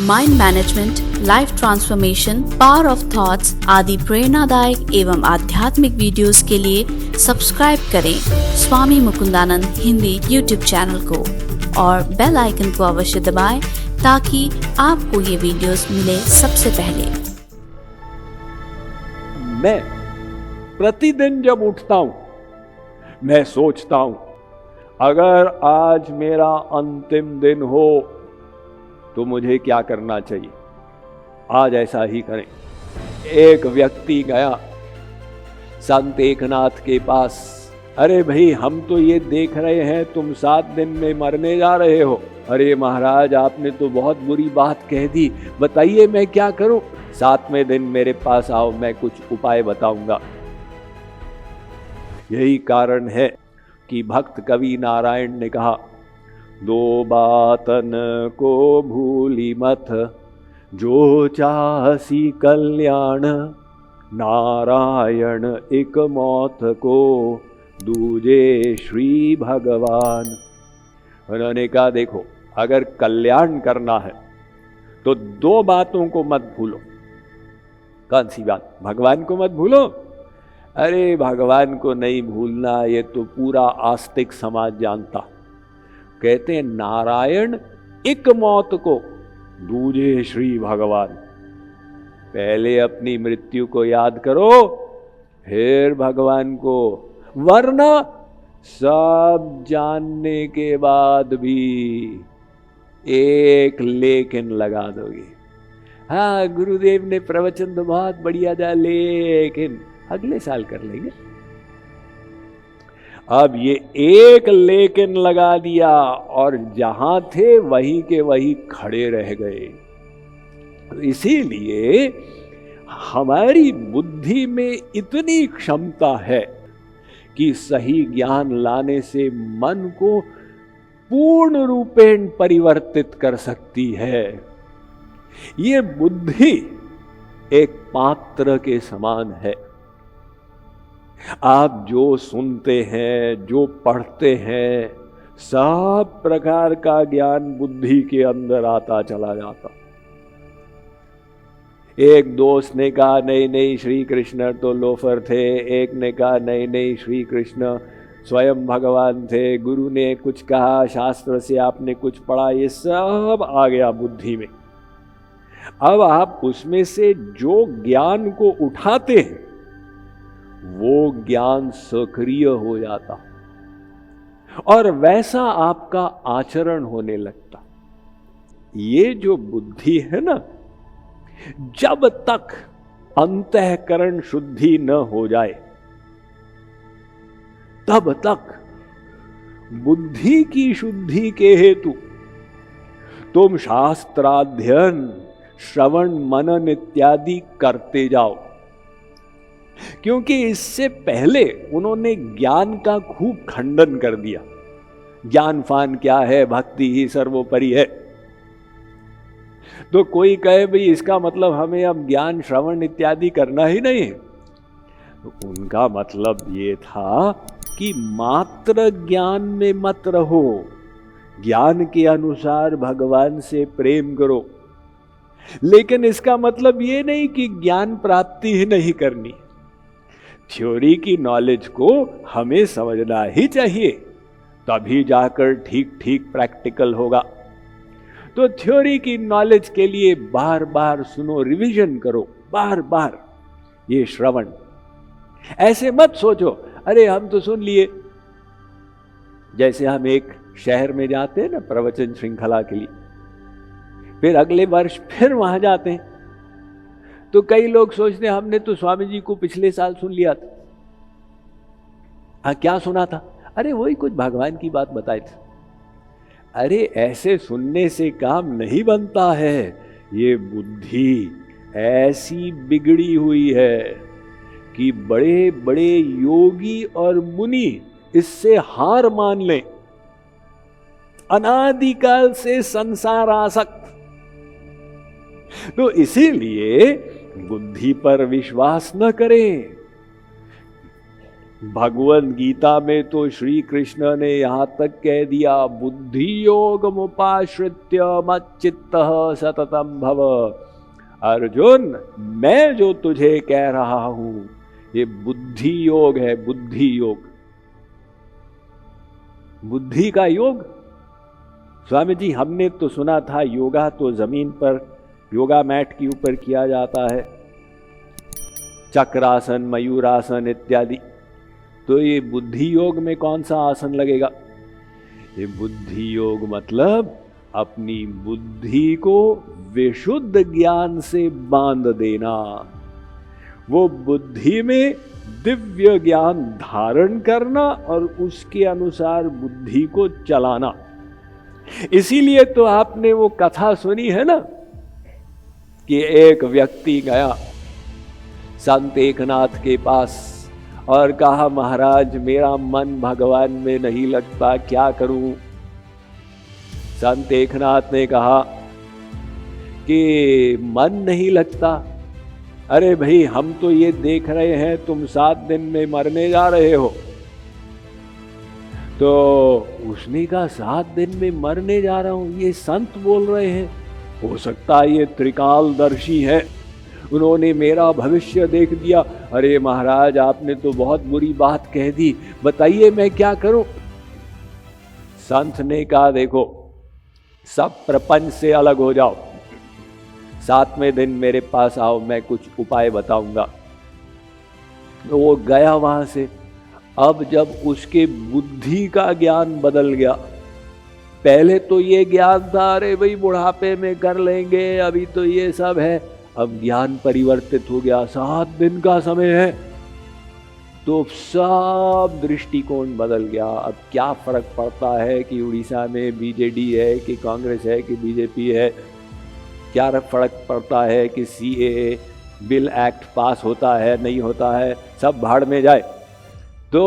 Mind management, life transformation, power of thoughts आदि प्रेरणादायक एवं आध्यात्मिक वीडियोस के लिए सब्सक्राइब करें स्वामी मुकुंदानंद हिंदी यूट्यूब चैनल को और बेल आइकन को अवश्य दबाएं ताकि आपको ये वीडियोस मिले सबसे पहले। मैं प्रतिदिन जब उठता हूं, मैं सोचता हूं अगर आज मेरा अंतिम दिन हो तो मुझे क्या करना चाहिए, आज ऐसा ही करें। एक व्यक्ति गया संत एकनाथ के पास। अरे भाई, हम तो ये देख रहे हैं तुम 7 दिन में मरने जा रहे हो। अरे महाराज, आपने तो बहुत बुरी बात कह दी, बताइए मैं क्या करूं। 7वें दिन मेरे पास आओ, मैं कुछ उपाय बताऊंगा। यही कारण है कि भक्त कवि नारायण ने कहा, 2 बातन को भूली मत, जो चाहसी कल्याण, नारायण एक मौत को, दूजे श्री भगवान। उन्होंने कहा, देखो अगर कल्याण करना है तो 2 बातों को मत भूलो। कौन सी बात? भगवान को मत भूलो। अरे भगवान को नहीं भूलना, ये तो पूरा आस्तिक समाज जानता। कहते हैं नारायण एक मौत को, दूजे श्री भगवान। पहले अपनी मृत्यु को याद करो, फिर भगवान को, वरना सब जानने के बाद भी एक लेकिन लगा दोगे। हाँ, गुरुदेव ने प्रवचन तो बहुत बढ़िया दिया, लेकिन अगले साल कर लेंगे। अब ये एक लेकिन लगा दिया और जहां थे वहीं के वहीं खड़े रह गए। इसीलिए हमारी बुद्धि में इतनी क्षमता है कि सही ज्ञान लाने से मन को पूर्ण रूपेण परिवर्तित कर सकती है। ये बुद्धि एक पात्र के समान है। आप जो सुनते हैं, जो पढ़ते हैं, सब प्रकार का ज्ञान बुद्धि के अंदर आता चला जाता। एक दोस्त ने कहा, नहीं नहीं श्री कृष्ण तो लोफर थे। एक ने कहा, नहीं नहीं श्री कृष्ण स्वयं भगवान थे। गुरु ने कुछ कहा, शास्त्र से आपने कुछ पढ़ा, ये सब आ गया बुद्धि में। अब आप उसमें से जो ज्ञान को उठाते हैं वो ज्ञान सक्रिय हो जाता और वैसा आपका आचरण होने लगता। ये जो बुद्धि है ना, जब तक अंतःकरण शुद्धि न हो जाए तब तक बुद्धि की शुद्धि के हेतु तुम शास्त्राध्ययन, श्रवण, मनन इत्यादि करते जाओ। क्योंकि इससे पहले उन्होंने ज्ञान का खूब खंडन कर दिया। ज्ञान फान क्या है, भक्ति ही सर्वोपरि है। तो कोई कहे भाई इसका मतलब हमें अब ज्ञान, श्रवण इत्यादि करना ही नहीं है। तो उनका मतलब ये था कि मात्र ज्ञान में मत रहो, ज्ञान के अनुसार भगवान से प्रेम करो। लेकिन इसका मतलब ये नहीं कि ज्ञान प्राप्ति ही नहीं करनी। थ्योरी की नॉलेज को हमें समझना ही चाहिए, तभी जाकर ठीक ठीक प्रैक्टिकल होगा। तो थ्योरी की नॉलेज के लिए बार बार सुनो, रिवीजन करो, बार बार ये श्रवण। ऐसे मत सोचो, अरे हम तो सुन लिए। जैसे हम एक शहर में जाते हैं ना प्रवचन श्रृंखला के लिए, फिर अगले वर्ष फिर वहां जाते हैं, तो कई लोग सोचते हैं हमने तो स्वामी जी को पिछले साल सुन लिया था। हाँ, क्या सुना था? अरे वही कुछ भगवान की बात बताई थी। अरे ऐसे सुनने से काम नहीं बनता है। ये बुद्धि ऐसी बिगड़ी हुई है कि बड़े बड़े योगी और मुनि इससे हार मान लें। अनादिकाल से संसार आसक्त। तो इसीलिए बुद्धि पर विश्वास न करें। भगवत गीता में तो श्री कृष्ण ने यहाँ तक कह दिया, बुद्धि योग मुपाश्रित्य मच्चित्तः सततम भव। अर्जुन, मैं जो तुझे कह रहा हूं ये बुद्धि योग है, बुद्धि योग, बुद्धि का योग। स्वामी जी, हमने तो सुना था योगा तो जमीन पर योगा मैट के ऊपर किया जाता है, चक्रासन, मयूरासन इत्यादि। तो ये बुद्धि योग में कौन सा आसन लगेगा? ये बुद्धि योग मतलब अपनी बुद्धि को विशुद्ध ज्ञान से बांध देना, वो बुद्धि में दिव्य ज्ञान धारण करना और उसके अनुसार बुद्धि को चलाना। इसीलिए तो आपने वो कथा सुनी है ना कि एक व्यक्ति गया संत एकनाथ के पास और कहा, महाराज मेरा मन भगवान में नहीं लगता, क्या करूं? संत एकनाथ ने कहा कि मन नहीं लगता, अरे भाई हम तो ये देख रहे हैं तुम 7 दिन में मरने जा रहे हो। तो उसने कहा 7 दिन में मरने जा रहा हूं, ये संत बोल रहे हैं, हो सकता है ये त्रिकालदर्शी है, उन्होंने मेरा भविष्य देख दिया। अरे महाराज आपने तो बहुत बुरी बात कह दी, बताइए मैं क्या करूं? संत ने कहा, देखो सब प्रपंच से अलग हो जाओ, 7वें दिन मेरे पास आओ, मैं कुछ उपाय बताऊंगा। तो वो गया वहां से। अब जब उसके बुद्धि का ज्ञान बदल गया, पहले तो ये ज्ञान था अरे भाई बुढ़ापे में कर लेंगे, अभी तो ये सब है, अब ज्ञान परिवर्तित हो गया, 7 दिन का समय है, तो सब दृष्टिकोण बदल गया। अब क्या फर्क पड़ता है कि उड़ीसा में बीजेडी है कि कांग्रेस है कि बीजेपी है, क्या फर्क पड़ता है कि सीएए बिल एक्ट पास होता है नहीं होता है, सब भाड़ में जाए। तो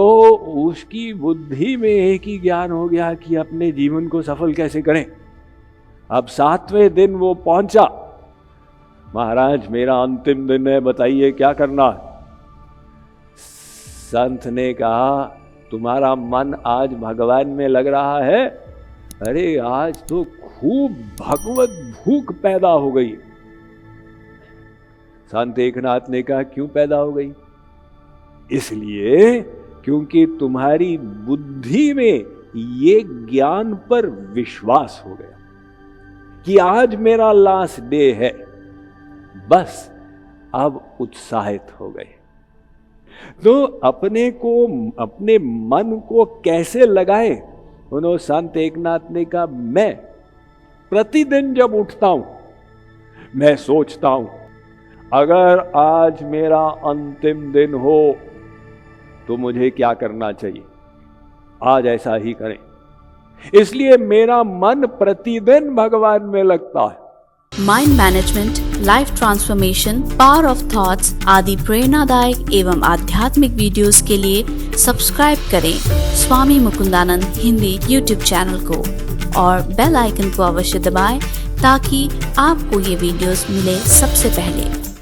उसकी बुद्धि में एक ही ज्ञान हो गया कि अपने जीवन को सफल कैसे करें। अब 7वें दिन वो पहुंचा, महाराज मेरा अंतिम दिन है, बताइए क्या करना है? संत ने कहा, तुम्हारा मन आज भगवान में लग रहा है? अरे आज तो खूब भगवत भूख पैदा हो गई। संत एकनाथ ने कहा, क्यों पैदा हो गई? इसलिए क्योंकि तुम्हारी बुद्धि में ये ज्ञान पर विश्वास हो गया कि आज मेरा लास्ट डे है, बस अब उत्साहित हो गए। तो अपने को, अपने मन को कैसे लगाए? उन्होंने संत एकनाथ ने कहा, मैं प्रतिदिन जब उठता हूं मैं सोचता हूं अगर आज मेरा अंतिम दिन हो तो मुझे क्या करना चाहिए, आज ऐसा ही करें। इसलिए मेरा मन प्रतिदिन भगवान में लगता है। Mind management, life transformation, power of thoughts आदि प्रेरणादायक एवं आध्यात्मिक वीडियोस के लिए सब्सक्राइब करें स्वामी मुकुंदानंद हिंदी यूट्यूब चैनल को और बेल आइकन को अवश्य दबाएं ताकि आपको ये वीडियोस मिले सबसे पहले।